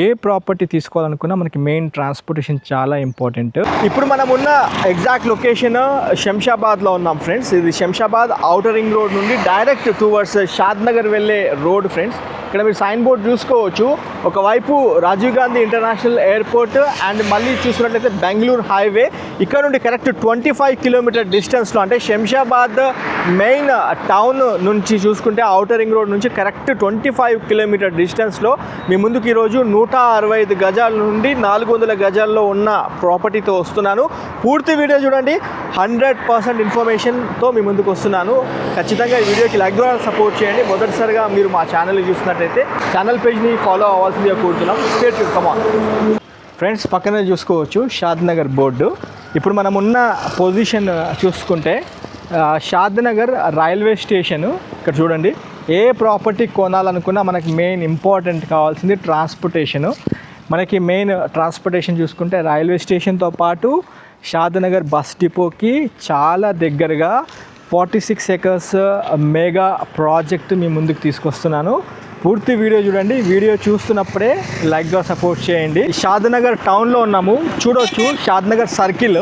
ఏ property తీసుకోవాలనుకున్నా మనకి main transportation చాలా important. ఇప్పుడు మనం ఉన్న ఎగ్జాక్ట్ లొకేషన్ శంషాబాద్లో ఉన్నాం ఫ్రెండ్స్. ఇది శంషాబాద్ ఔటర్ రింగ్ రోడ్ నుండి డైరెక్ట్ టువర్డ్స్ షాద్ నగర్ వెళ్ళే రోడ్ ఫ్రెండ్స్. ఇక్కడ మీరు సైన్ బోర్డ్ చూసుకోవచ్చు. ఒకవైపు Rajiv Gandhi international airport and మళ్ళీ చూసినట్లయితే బెంగళూరు హైవే. ఇక్కడ నుండి కరెక్ట్ 25 కిలోమీటర్ డిస్టెన్స్లో, అంటే శంషాబాద్ మెయిన్ టౌన్ నుంచి చూసుకుంటే ఔటర్ రింగ్ రోడ్ నుంచి కరెక్ట్ 25 కిలోమీటర్ డిస్టెన్స్లో మీ ముందుకు ఈరోజు 165 గజాల నుండి 400 గజాల్లో ఉన్న ప్రాపర్టీతో వస్తున్నాను. పూర్తి వీడియో చూడండి. 100% ఇన్ఫర్మేషన్తో మీ ముందుకు వస్తున్నాను. ఖచ్చితంగా ఈ వీడియోకి లైక్ ద్వారా సపోర్ట్ చేయండి. మొదటిసారిగా మీరు మా ఛానల్ని చూసినట్టయితే ఛానల్ పేజ్ని ఫాలో అవ్వాల్సిందిగా కోరుతున్నాం. State come on friends. పక్కనే చూసుకోవచ్చు షాద్ నగర్ బోర్డు. ఇప్పుడు మనం ఉన్న పొజిషన్ చూసుకుంటే షాద్ నగర్ రైల్వే స్టేషను. ఇక్కడ చూడండి, ఏ ప్రాపర్టీ కొనాలనుకున్నా మనకి మెయిన్ ఇంపార్టెంట్ కావాల్సింది ట్రాన్స్పోర్టేషను. మనకి మెయిన్ ట్రాన్స్పోర్టేషన్ చూసుకుంటే రైల్వే స్టేషన్తో పాటు షాద్ నగర్ బస్ డిపోకి చాలా దగ్గరగా 46 acres మెగా ప్రాజెక్ట్ మీ ముందుకు తీసుకొస్తున్నాను. పూర్తి వీడియో చూడండి. వీడియో చూస్తున్నప్పుడే లైక్గా సపోర్ట్ చేయండి. షాద్ నగర్ టౌన్లో ఉన్నాము. చూడవచ్చు షాద్ నగర్ సర్కిల్.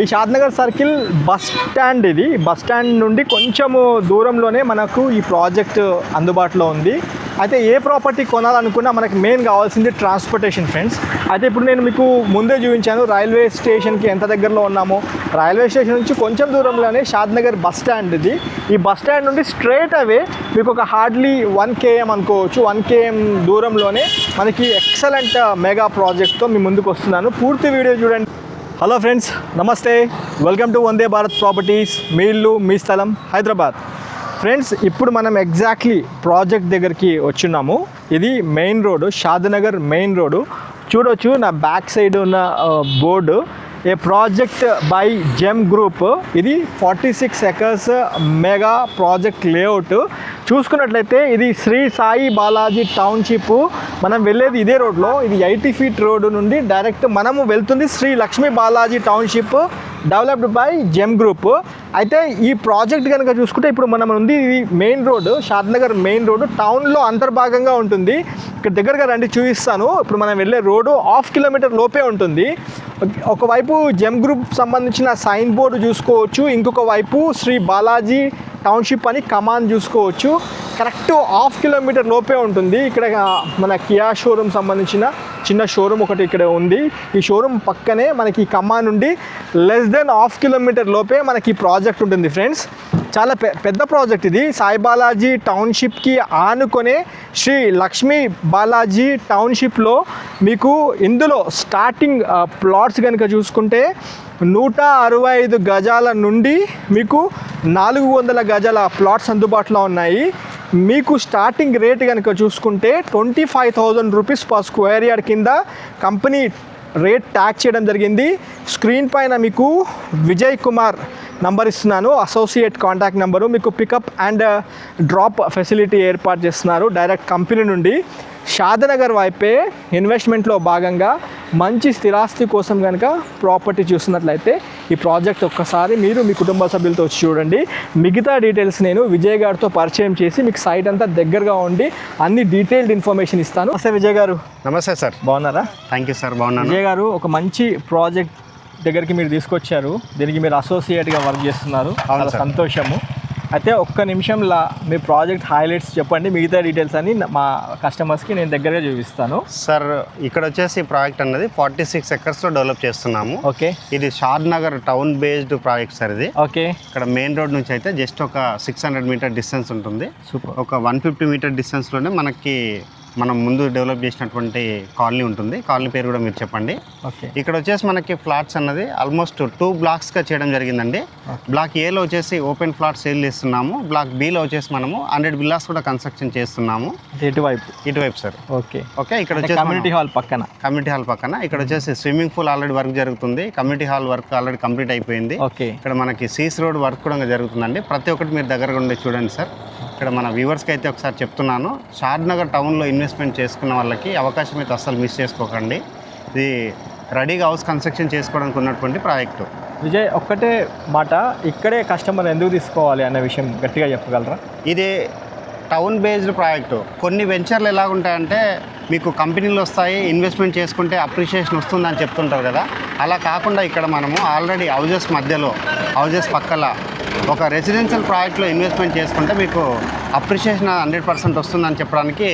ఈ షాద్ నగర్ సర్కిల్ బస్ స్టాండ్. ఇది బస్ స్టాండ్ నుండి కొంచెము దూరంలోనే మనకు ఈ ప్రాజెక్ట్ అందుబాటులో ఉంది. అయితే ఏ ప్రాపర్టీ కొనాలనుకున్నా మనకి మెయిన్ కావాల్సింది ట్రాన్స్పోర్టేషన్ ఫ్రెండ్స్. అయితే ఇప్పుడు నేను మీకు ముందే చూపించాను రైల్వే స్టేషన్కి ఎంత దగ్గరలో ఉన్నామో. రైల్వే స్టేషన్ నుంచి కొంచెం దూరంలోనే షాద్ నగర్ బస్ స్టాండ్ ఇది. ఈ బస్ స్టాండ్ నుండి స్ట్రైట్ అవే మీకు ఒక హార్డ్లీ 1 km అనుకోవచ్చు, 1 km దూరంలోనే మనకి ఎక్సలెంట్ మెగా ప్రాజెక్ట్తో మీ ముందుకు వస్తున్నాను. పూర్తి వీడియో చూడండి. హలో ఫ్రెండ్స్, నమస్తే. Welcome to Vande Bharat properties. మీ ఇల్లు మీ స్థలం హైదరాబాద్. ఫ్రెండ్స్, ఇప్పుడు మనం ఎగ్జాక్ట్లీ ప్రాజెక్ట్ దగ్గరికి వచ్చున్నాము. ఇది main road, Shadnagar main road. చూడవచ్చు నా బ్యాక్ సైడ్ ఉన్న board, A project by Gem group. ఇది 46 acres మెగా ప్రాజెక్ట్ లేఅవుట్. చూసుకున్నట్లయితే ఇది శ్రీ సాయి బాలాజీ టౌన్షిప్. మనం వెళ్ళేది ఇదే రోడ్లో. ఇది 80 feet రోడ్డు నుండి డైరెక్ట్ మనము వెళ్తుంది Shri Lakshmi Balaji township, developed by Gem group. అయితే ఈ ప్రాజెక్ట్ కనుక చూసుకుంటే ఇప్పుడు మనం ఉంది ఇది main road, Shadnagar main road టౌన్లో అంతర్భాగంగా ఉంటుంది. ఇక్కడ దగ్గరగా రండి చూపిస్తాను. ఇప్పుడు మనం వెళ్ళే రోడ్డు 1/2 kilometer లోపే ఉంటుంది. ఒకవైపు జెమ్ గ్రూప్ సంబంధించిన సైన్ బోర్డు చూసుకోవచ్చు, ఇంకొక వైపు శ్రీ బాలాజీ టౌన్షిప్ అని కమాన్ చూసుకోవచ్చు. కరెక్ట్ 1/2 kilometer లోపే ఉంటుంది. ఇక్కడ మన కియా షోరూమ్ సంబంధించిన చిన్న షోరూమ్ ఒకటి ఇక్కడ ఉంది. ఈ షోరూమ్ పక్కనే మనకి కమాన్ నుండి లెస్ దెన్ 1/2 kilometer లోపే మనకి ప్రాజెక్ట్ ఉంటుంది ఫ్రెండ్స్. చాలా పెద్ద ప్రాజెక్ట్ ఇది. సాయి బాలాజీ టౌన్షిప్కి ఆనుకొనే శ్రీ లక్ష్మీ బాలాజీ టౌన్షిప్లో మీకు ఇందులో స్టార్టింగ్ ప్లాట్స్ కనుక చూసుకుంటే 165 గజాల నుండి మీకు 400 గజాల ప్లాట్స్ అందుబాటులో ఉన్నాయి. మీకు స్టార్టింగ్ రేట్ కనుక చూసుకుంటే 25,000 రూపీస్ పర్ స్క్వేర్ యార్డ్ కింద కంపెనీ రేట్ ట్యాగ్ చేయడం జరిగింది. స్క్రీన్ పైన మీకు విజయ్ కుమార్ నంబర్ ఇస్తున్నాను, అసోసియేట్ కాంటాక్ట్ నెంబరు. మీకు పికప్ అండ్ డ్రాప్ ఫెసిలిటీ ఏర్పాటు చేస్తున్నారు డైరెక్ట్ కంపెనీ నుండి. షాద్ నగర్ వైపే ఇన్వెస్ట్మెంట్లో భాగంగా మంచి స్థిరాస్తి కోసం కనుక ప్రాపర్టీ చూస్తున్నట్లయితే ఈ ప్రాజెక్ట్ ఒక్కసారి మీరు మీ కుటుంబ సభ్యులతో వచ్చి చూడండి. మిగతా డీటెయిల్స్ నేను విజయ్ గారితో పరిచయం చేసి మీకు సైట్ అంతా దగ్గరగా ఉండి అన్ని డీటెయిల్డ్ ఇన్ఫర్మేషన్ ఇస్తాను. నమస్తే విజయ్ గారు. నమస్తే సార్. బాగున్నారా? థ్యాంక్ యూ సార్, బాగున్నాను. విజయ్ గారు, ఒక మంచి ప్రాజెక్ట్ దగ్గరికి మీరు తీసుకొచ్చారు. దీనికి మీరు అసోసియేట్గా వర్క్ చేస్తున్నారు, చాలా సంతోషము. అయితే ఒక్క నిమిషంలో మీ ప్రాజెక్ట్ హైలైట్స్ చెప్పండి, మిగతా డీటెయిల్స్ అని మా కస్టమర్స్కి నేను దగ్గరగా చూపిస్తాను. సార్, ఇక్కడ వచ్చేసి ప్రాజెక్ట్ అన్నది 46 acres డెవలప్ చేస్తున్నాము. ఓకే. ఇది Shadnagar town based project sir ఇది. ఓకే. ఇక్కడ మెయిన్ రోడ్ నుంచి అయితే జస్ట్ ఒక 600 meter డిస్టెన్స్ ఉంటుంది. సూపర్. ఒక 150 meter డిస్టెన్స్లోనే మనకి మనం ముందు డెవలప్ చేసినటువంటి కాలనీ ఉంటుంది. కాలనీ పేరు కూడా మీరు చెప్పండి. ఓకే. ఇక్కడ వచ్చేసి మనకి ఫ్లాట్స్ అన్నది ఆల్మోస్ట్ 2 blocks చేయడం జరిగిందండి. బ్లాక్ ఏలో వచ్చేసి ఓపెన్ ఫ్లాట్ సేల్ చేస్తున్నాము. బ్లాక్ బిలో వచ్చేసి మనము 100 villas కూడా కన్స్ట్రక్షన్ చేస్తున్నాము. ఇటువైపు సార్. ఓకే. ఓకే. ఇక్కడ వచ్చేసి కమ్యూనిటీ హాల్ పక్కన ఇక్కడ వచ్చేసి స్విమ్మింగ్ పూల్ ఆల్రెడీ వర్క్ జరుగుతుంది. Community hall work already complete అయిపోయింది. ఓకే. ఇక్కడ మనకి సీస్ రోడ్ వర్క్ కూడా జరుగుతుందండి. ప్రతి ఒక్కటి మీరు దగ్గరగా ఉండే చూడండి సార్. ఇక్కడ మన వ్యూవర్స్కి అయితే ఒకసారి చెప్తున్నాను, షాద్ నగర్ టౌన్లో ఇన్వెస్ట్మెంట్ చేసుకున్న వాళ్ళకి అవకాశం అయితే అస్సలు మిస్ చేసుకోకండి. ఇది రెడీగా హౌస్ కన్స్ట్రక్షన్ చేసుకోవడానికి ఉన్నటువంటి ప్రాజెక్టు. విజయ్, ఒక్కటే మాట, ఇక్కడే కస్టమర్ ఎందుకు తీసుకోవాలి అనే విషయం గట్టిగా చెప్పగలరా? ఇది టౌన్ బేస్డ్ ప్రాజెక్టు. కొన్ని వెంచర్లు ఎలా ఉంటాయంటే మీకు కంపెనీలు వస్తాయి, ఇన్వెస్ట్మెంట్ చేసుకుంటే అప్రిషియేషన్ వస్తుందని చెప్తుంటారు కదా, అలా కాకుండా ఇక్కడ మనము ఆల్రెడీ హౌజెస్ మధ్యలో, హౌజెస్ పక్కల ఒక రెసిడెన్షియల్ ప్రాజెక్ట్లో ఇన్వెస్ట్మెంట్ చేసుకుంటే మీకు అప్రిషియేషన్ 100% వస్తుందని చెప్పడానికి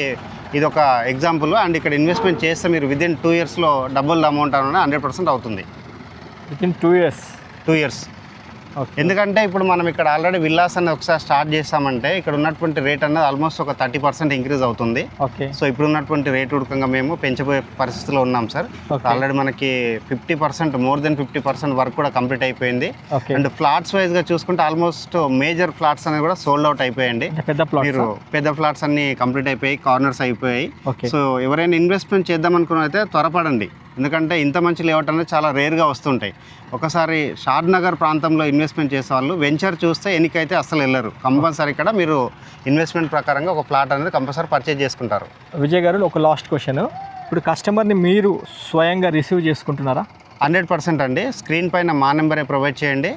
ఇది ఒక ఎగ్జాంపుల్. అండ్ ఇక్కడ ఇన్వెస్ట్మెంట్ చేస్తే మీరు విదిన్ 2 yearsలో డబుల్ అమౌంట్ అనేది 100% అవుతుంది. Within 2 years. 2 years. ఎందుకంటే ఇప్పుడు మనం ఇక్కడ ఆల్రెడీ విల్లాస్ అనేది ఒకసారి స్టార్ట్ చేస్తామంటే ఇక్కడ ఉన్నటువంటి రేట్ అనేది ఆల్మోస్ట్ ఒక 30% ఇంక్రీజ్ అవుతుంది. ఓకే. సో ఇప్పుడు ఉన్నటువంటి రేట్ ఉడకంగా మేము పెంచబోయే పరిస్థితిలో ఉన్నాం సార్. ఆల్రెడీ మనకి 50%, మోర్ దెన్ 50% వర్క్ కూడా కంప్లీట్ అయిపోయింది. అండ్ ఫ్లాట్స్ వైజ్గా చూసుకుంటే ఆల్మోస్ట్ మేజర్ ఫ్లాట్స్ అనేవి కూడా సోల్డ్ అవుట్ అయిపోయాయండి. మీరు పెద్ద ఫ్లాట్స్ అన్ని కంప్లీట్ అయిపోయి, కార్నర్స్ అయిపోయాయి. సో ఎవరైనా ఇన్వెస్ట్మెంట్ చేద్దాం అనుకున్న అయితే త్వరపడండి, ఎందుకంటే ఇంత మంచి లేఅవుట్ అనేది చాలా రేర్గా వస్తుంటాయి. ఒకసారి షాద్ నగర్ ప్రాంతంలో ఇన్వెస్ట్మెంట్ చేసే వాళ్ళు వెంచర్ చూస్తే ఎన్నికైతే అస్సలు వెళ్ళరు. కంపల్సరీ ఇక్కడ మీరు ఇన్వెస్ట్మెంట్ ప్రకారంగా ఒక ప్లాట్ అనేది కంపల్సరీ పర్చేజ్ చేసుకుంటారు. విజయ్ గారు, ఒక లాస్ట్ క్వశ్చన్. ఇప్పుడు కస్టమర్ని మీరు స్వయంగా రిసీవ్ చేసుకుంటున్నారా? 100% అండి. స్క్రీన్ పైన మా నెంబరే ప్రొవైడ్ చేయండి.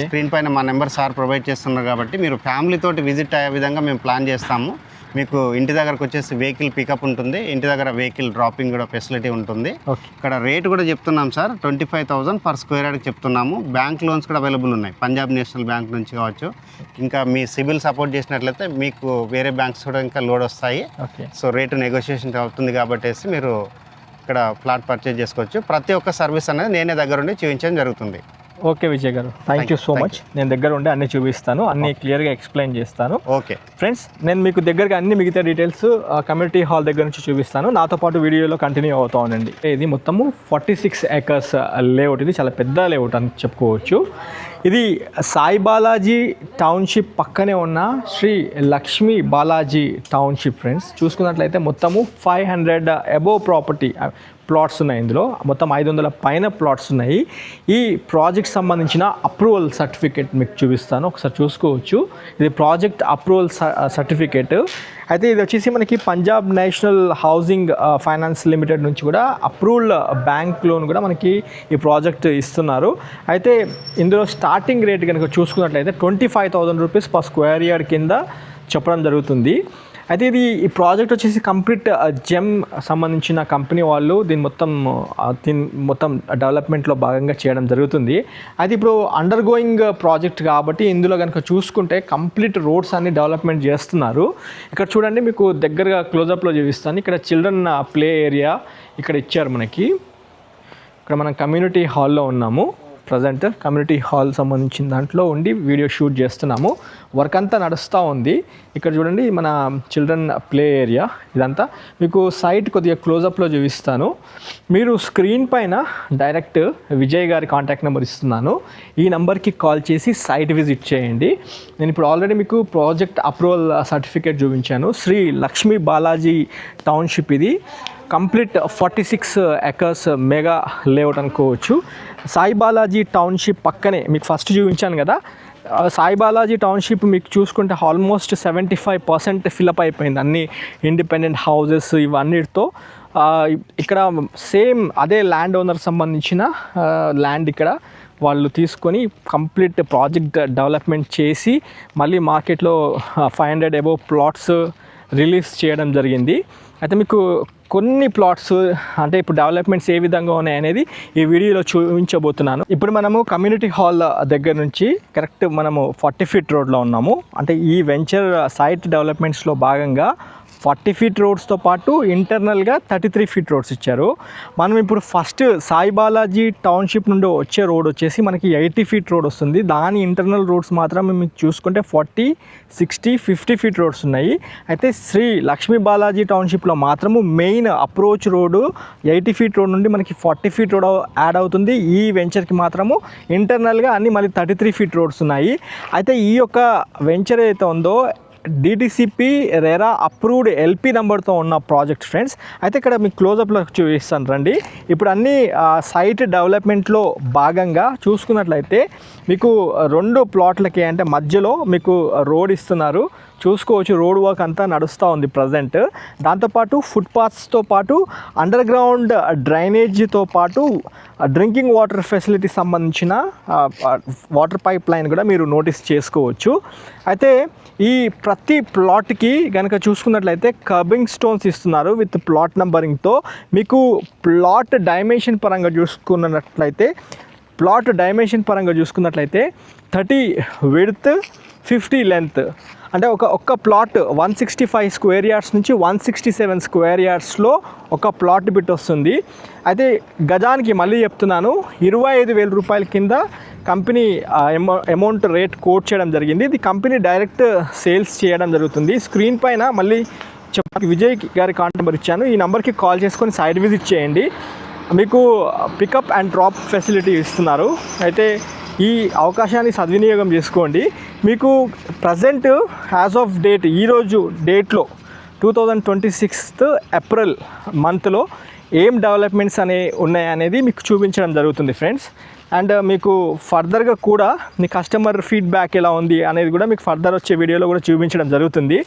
స్క్రీన్ పైన మా నెంబర్ సార్ ప్రొవైడ్ చేస్తున్నారు కాబట్టి మీరు ఫ్యామిలీతోటి విజిట్ అయ్యే విధంగా మేము ప్లాన్ చేస్తాము. మీకు ఇంటి దగ్గరకు వచ్చేసి వెహికల్ పికప్ ఉంటుంది, ఇంటి దగ్గర వెహికల్ డ్రాపింగ్ కూడా ఫెసిలిటీ ఉంటుంది. ఇక్కడ రేట్ కూడా చెప్తున్నాం సార్, 25,000 per square yard చెప్తున్నాము. బ్యాంక్ లోన్స్ కూడా అవైలబుల్ ఉన్నాయి, పంజాబ్ నేషనల్ బ్యాంక్ నుంచి కావచ్చు. ఇంకా మీ సిబిల్ సపోర్ట్ చేసినట్లయితే మీకు వేరే బ్యాంక్స్ కూడా ఇంకా లోడ్ వస్తాయి. సో రేటు నెగోషియేషన్ అవుతుంది కాబట్టి మీరు ఇక్కడ ఫ్లాట్ పర్చేజ్ చేసుకోవచ్చు. ప్రతి ఒక్క సర్వీస్ అనేది నేనే దగ్గర ఉండి చూపించడం జరుగుతుంది. ఓకే విజయ్ గారు, థ్యాంక్ యూ సో మచ్. నేను దగ్గర ఉండి అన్నీ చూపిస్తాను, అన్నీ క్లియర్గా ఎక్స్ప్లెయిన్ చేస్తాను. ఓకే ఫ్రెండ్స్, నేను మీకు దగ్గరగా అన్ని మిగతా డీటెయిల్స్ కమ్యూనిటీ హాల్ దగ్గర నుంచి చూపిస్తాను. నాతో పాటు వీడియోలో కంటిన్యూ అవుతా ఉండండి. ఇది మొత్తము 46 acres లేఅవుట్. ఇది చాలా పెద్ద లేఅవుట్ అని చెప్పుకోవచ్చు. ఇది సాయి బాలాజీ టౌన్షిప్ పక్కనే ఉన్న శ్రీ లక్ష్మీ బాలాజీ టౌన్షిప్. ఫ్రెండ్స్, చూసుకున్నట్లయితే మొత్తము 500 above ప్రాపర్టీ ప్లాట్స్ ఉన్నాయి. ఇందులో మొత్తం 500 పైన ప్లాట్స్ ఉన్నాయి. ఈ ప్రాజెక్ట్ సంబంధించిన అప్రూవల్ సర్టిఫికేట్ మీకు చూపిస్తాను, ఒకసారి చూసుకోవచ్చు. ఇది ప్రాజెక్ట్ అప్రూవల్ సర్టిఫికేట్. అయితే ఇది వచ్చేసి మనకి Punjab national housing finance limited నుంచి కూడా అప్రూవ్డ్ బ్యాంక్ లోన్ కూడా మనకి ఈ ప్రాజెక్ట్ ఇస్తున్నారు. అయితే ఇందులో స్టార్టింగ్ రేట్ కనుక చూసుకున్నట్లయితే 25,000 rupees per square yard కింద చెప్పడం జరుగుతుంది. అయితే ఇది ఈ ప్రాజెక్ట్ వచ్చేసి కంప్లీట్ జెమ్ సంబంధించిన కంపెనీ వాళ్ళు దీని మొత్తం డెవలప్మెంట్లో భాగంగా చేయడం జరుగుతుంది. అయితే ఇప్పుడు అండర్ గోయింగ్ ప్రాజెక్ట్ కాబట్టి ఇందులో కనుక చూసుకుంటే కంప్లీట్ రోడ్స్ అన్ని డెవలప్మెంట్ చేస్తున్నారు. ఇక్కడ చూడండి, మీకు దగ్గరగా క్లోజప్లో చూపిస్తాను. ఇక్కడ చిల్డ్రన్ ప్లే ఏరియా ఇక్కడ ఇచ్చారు మనకి. ఇక్కడ మనం కమ్యూనిటీ హాల్లో ఉన్నాము. ప్రజెంట్ కమ్యూనిటీ హాల్ సంబంధించిన దాంట్లో ఉండి వీడియో షూట్ చేస్తున్నాము. వర్క్ అంతా నడుస్తూ ఉంది. ఇక్కడ చూడండి, మన చిల్డ్రన్ ప్లే ఏరియా ఇదంతా. మీకు సైట్ కొద్దిగా క్లోజప్లో చూపిస్తాను. మీరు స్క్రీన్ పైన డైరెక్ట్ విజయ్ గారి కాంటాక్ట్ నెంబర్ ఇస్తున్నాను. ఈ నెంబర్కి కాల్ చేసి సైట్ విజిట్ చేయండి. నేను ఇప్పుడు ఆల్రెడీ మీకు ప్రాజెక్ట్ అప్రూవల్ సర్టిఫికేట్ చూపించాను. శ్రీ లక్ష్మీ బాలాజీ టౌన్షిప్. ఇది కంప్లీట్ 46 acres మెగా లేఅవుట్ అనుకోవచ్చు. సాయి బాలాజీ టౌన్షిప్ పక్కనే మీకు ఫస్ట్ చూపించాను కదా, సాయి బాలాజీ టౌన్షిప్ మీకు చూసుకుంటే ఆల్మోస్ట్ 75% ఫిలప్ అయిపోయింది. అన్ని ఇండిపెండెంట్ హౌజెస్ ఇవన్నిటితో. ఇక్కడ సేమ్ అదే ల్యాండ్ ఓనర్ సంబంధించిన ల్యాండ్ ఇక్కడ వాళ్ళు తీసుకొని కంప్లీట్ ప్రాజెక్ట్ డెవలప్మెంట్ చేసి మళ్ళీ మార్కెట్లో 500 above ప్లాట్స్ రిలీజ్ చేయడం జరిగింది. అయితే మీకు కొన్ని ప్లాట్స్ అంటే ఇప్పుడు డెవలప్మెంట్స్ ఏ విధంగా ఉన్నాయి అనేది ఈ వీడియోలో చూపించబోతున్నాను. ఇప్పుడు మనము కమ్యూనిటీ హాల్ దగ్గర నుంచి కరెక్ట్ మనము 40 feet రోడ్లో ఉన్నాము. అంటే ఈ వెంచర్ సైట్ డెవలప్మెంట్స్లో భాగంగా 40 feet రోడ్స్తో పాటు ఇంటర్నల్గా 33 feet రోడ్స్ ఇచ్చారు. మనం ఇప్పుడు ఫస్ట్ సాయి బాలాజీ టౌన్షిప్ నుండి వచ్చే రోడ్ వచ్చేసి మనకి 80 feet రోడ్ వస్తుంది. దాని ఇంటర్నల్ రోడ్స్ మాత్రం మీకు చూసుకుంటే 40, 60, 50 feet రోడ్స్ ఉన్నాయి. అయితే శ్రీ లక్ష్మీ బాలాజీ టౌన్షిప్లో మాత్రము main approach road 80 feet road నుండి మనకి 40 feet రోడ్ యాడ్ అవుతుంది. ఈ వెంచర్కి మాత్రము ఇంటర్నల్గా అన్ని మళ్ళీ 33 feet రోడ్స్ ఉన్నాయి. అయితే ఈ యొక్క వెంచర్ ఏదైతే ఉందో డిటిసిపి రెరా అప్రూవ్డ్ ఎల్పి నెంబర్తో ఉన్న ప్రాజెక్ట్ ఫ్రెండ్స్. అయితే ఇక్కడ మీకు క్లోజప్లో చూపిస్తాను రండి. ఇప్పుడు అన్ని సైట్ డెవలప్మెంట్లో భాగంగా చూసుకున్నట్లయితే మీకు 2 ప్లాట్లకి అంటే మధ్యలో మీకు రోడ్ ఇస్తున్నారు. చూసుకోవచ్చు రోడ్ వర్క్ అంతా నడుస్తూ ఉంది ప్రజెంట్. దాంతోపాటు ఫుట్పాత్స్తో పాటు అండర్ గ్రౌండ్ డ్రైనేజీతో పాటు డ్రింకింగ్ వాటర్ ఫెసిలిటీ సంబంధించిన వాటర్ పైప్ లైన్ కూడా మీరు నోటీస్ చేసుకోవచ్చు. అయితే ఈ ప్రతి ప్లాట్కి కనుక చూసుకున్నట్లయితే కర్బింగ్ స్టోన్స్ ఇస్తున్నారు విత్ ప్లాట్ నంబరింగ్తో. మీకు ప్లాట్ డైమెన్షన్ పరంగా చూసుకున్నట్లయితే 30 విడ్త్ 50 లెంత్, అంటే ఒక్క ప్లాట్ 165 స్క్వేర్ యార్డ్స్ నుంచి 167 స్క్వేర్ యార్డ్స్లో ఒక ప్లాట్ బిట్ వస్తుంది. అయితే గజానికి మళ్ళీ చెప్తున్నాను 25,000 రూపాయల కింద కంపెనీ అమౌంట్ రేట్ కోట్ చేయడం జరిగింది. ఇది కంపెనీ డైరెక్ట్ సేల్స్ చేయడం జరుగుతుంది. స్క్రీన్ పైన మళ్ళీ విజయ్ గారి కాంటాక్ట్ నెంబర్ ఇచ్చాను. ఈ నెంబర్కి కాల్ చేసుకొని సైట్ విజిట్ చేయండి. మీకు పికప్ అండ్ డ్రాప్ ఫెసిలిటీ ఇస్తున్నారు. అయితే ఈ అవకాశాన్ని సద్వినియోగం చేసుకోండి. మీకు ప్రజెంట్ యాజ్ ఆఫ్ డేట్ ఈరోజు డేట్లో 2026 ఏప్రిల్ మంత్లో ఏం డెవలప్మెంట్స్ ఉన్నాయనేది మీకు చూపించడం జరుగుతుంది ఫ్రెండ్స్. అండ్ మీకు ఫర్దర్గా కూడా మీ కస్టమర్ ఫీడ్బ్యాక్ ఎలా ఉంది అనేది కూడా మీకు ఫర్దర్ వచ్చే వీడియోలో కూడా చూపించడం జరుగుతుంది.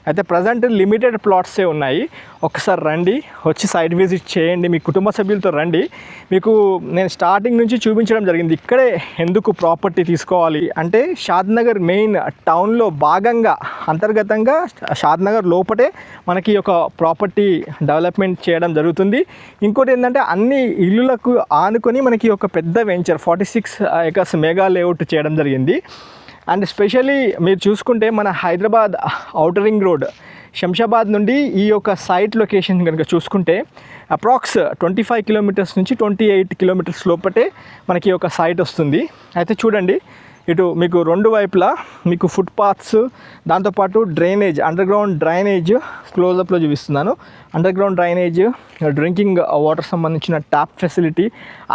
అయితే ప్రజెంట్ లిమిటెడ్ ప్లాట్సే ఉన్నాయి. ఒకసారి రండి, వచ్చి సైట్ విజిట్ చేయండి, మీ కుటుంబ సభ్యులతో రండి. మీకు నేను స్టార్టింగ్ నుంచి చూపించడం జరిగింది. ఇక్కడే ఎందుకు ప్రాపర్టీ తీసుకోవాలి అంటే షాద్నగర్ మెయిన్ టౌన్లో భాగంగా అంతర్గతంగా షాద్నగర్ లోపటే మనకి ఒక ప్రాపర్టీ డెవలప్మెంట్ చేయడం జరుగుతుంది. ఇంకోటి ఏంటంటే అన్ని ఇల్లులకు ఆనుకొని మనకి ఒక పెద్ద వెంచర్ 46 acres మెగా లేఅవుట్ చేయడం జరిగింది. అండ్ స్పెషల్లీ మీరు చూసుకుంటే మన Hyderabad outer ring road Shamshabad నుండి ఈ యొక్క సైట్ లొకేషన్ కనుక చూసుకుంటే అప్రాక్స్ 25 కిలోమీటర్స్ నుంచి 28 కిలోమీటర్స్ లోపటే మనకి ఒక సైట్ వస్తుంది. అయితే చూడండి, ఇటు మీకు రెండు వైపులా మీకు ఫుట్పాత్స్, దాంతోపాటు డ్రైనేజ్, అండర్ గ్రౌండ్ డ్రైనేజ్ క్లోజప్లో చూపిస్తున్నాను. Under ground drainage, drinking water సంబంధించిన ట్యాప్ ఫెసిలిటీ,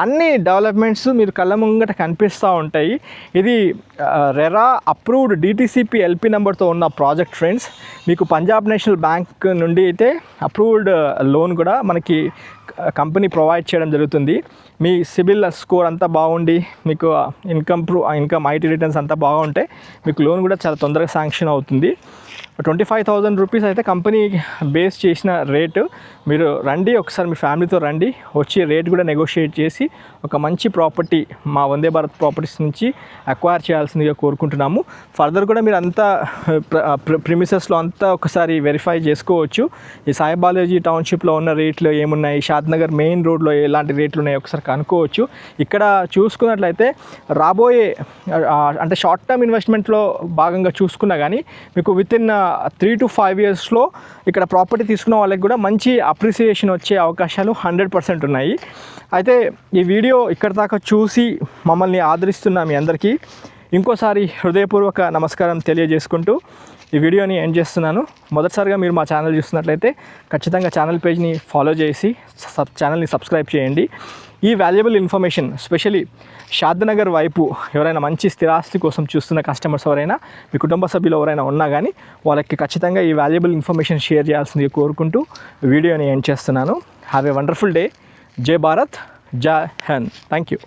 అన్ని డెవలప్మెంట్స్ మీరు కళ్ళ ముంగట కనిపిస్తూ ఉంటాయి. ఇది రెరా అప్రూవ్డ్ DTCP LP నెంబర్తో ఉన్న ప్రాజెక్ట్ ఫ్రెండ్స్. మీకు పంజాబ్ నేషనల్ బ్యాంక్ నుండి అయితే అప్రూవ్డ్ లోన్ కూడా మనకి కంపెనీ ప్రొవైడ్ చేయడం జరుగుతుంది. మీ సిబిల్ స్కోర్ అంతా బాగుండి మీకు ఇన్కమ్ ఐటీ రిటర్న్స్ అంతా బాగుంటే మీకు లోన్ కూడా చాలా తొందరగా శాంక్షన్ అవుతుంది. 25,000 రూపీస్ అయితే కంపెనీ బేస్ చేసిన రేటు. మీరు రండి, ఒకసారి మీ ఫ్యామిలీతో రండి, వచ్చి రేట్ కూడా నెగోషియేట్ చేసి ఒక మంచి ప్రాపర్టీ మా వందే భారత్ ప్రాపర్టీస్ నుంచి అక్వైర్ చేయాల్సిందిగా కోరుకుంటున్నాము. ఫర్దర్ కూడా మీరు అంతా ప్రిమిసెస్లో అంతా ఒకసారి వెరిఫై చేసుకోవచ్చు. ఈ సాయి బాలాజీ టౌన్షిప్లో ఉన్న రేట్లు ఏమున్నాయి, షాద్నగర్ మెయిన్ రోడ్లో ఎలాంటి రేట్లు ఉన్నాయి ఒకసారి కనుక్కోవచ్చు. ఇక్కడ చూసుకున్నట్లయితే రాబోయే అంటే షార్ట్ టర్మ్ ఇన్వెస్ట్మెంట్లో భాగంగా చూసుకున్నా కానీ మీకు వితిన్ 3 to 5 yearsలో ఇక్కడ ప్రాపర్టీ తీసుకున్న వాళ్ళకి కూడా మంచి అప్రిసియేషన్ వచ్చే అవకాశాలు 100% ఉన్నాయి. అయితే ఈ వీడియో ఇక్కడ దాకా చూసి మమ్మల్ని ఆదరిస్తున్న మీ అందరికీ ఇంకోసారి హృదయపూర్వక నమస్కారం తెలియజేసుకుంటూ ఈ వీడియోని ఎండ్ చేస్తున్నాను. మొదటిసారిగా మీరు మా ఛానల్ చూస్తున్నట్లయితే ఖచ్చితంగా ఛానల్ పేజ్ని ఫాలో చేసి ఛానల్ని సబ్స్క్రైబ్ చేయండి. ఈ వాల్యుబుల్ ఇన్ఫర్మేషన్ స్పెషలీ షాద్నగర్ వైపు ఎవరైనా మంచి స్థిరాస్తి కోసం చూస్తున్న కస్టమర్స్ ఎవరైనా, మీ కుటుంబ సభ్యులు ఎవరైనా ఉన్నా కానీ వాళ్ళకి ఖచ్చితంగా ఈ వాల్యుబుల్ ఇన్ఫర్మేషన్ షేర్ చేయాల్సింది కోరుకుంటూ వీడియోని ఎండ్ చేస్తున్నాను. Have a wonderful day. జై భారత్, జై హింద్. Thank you.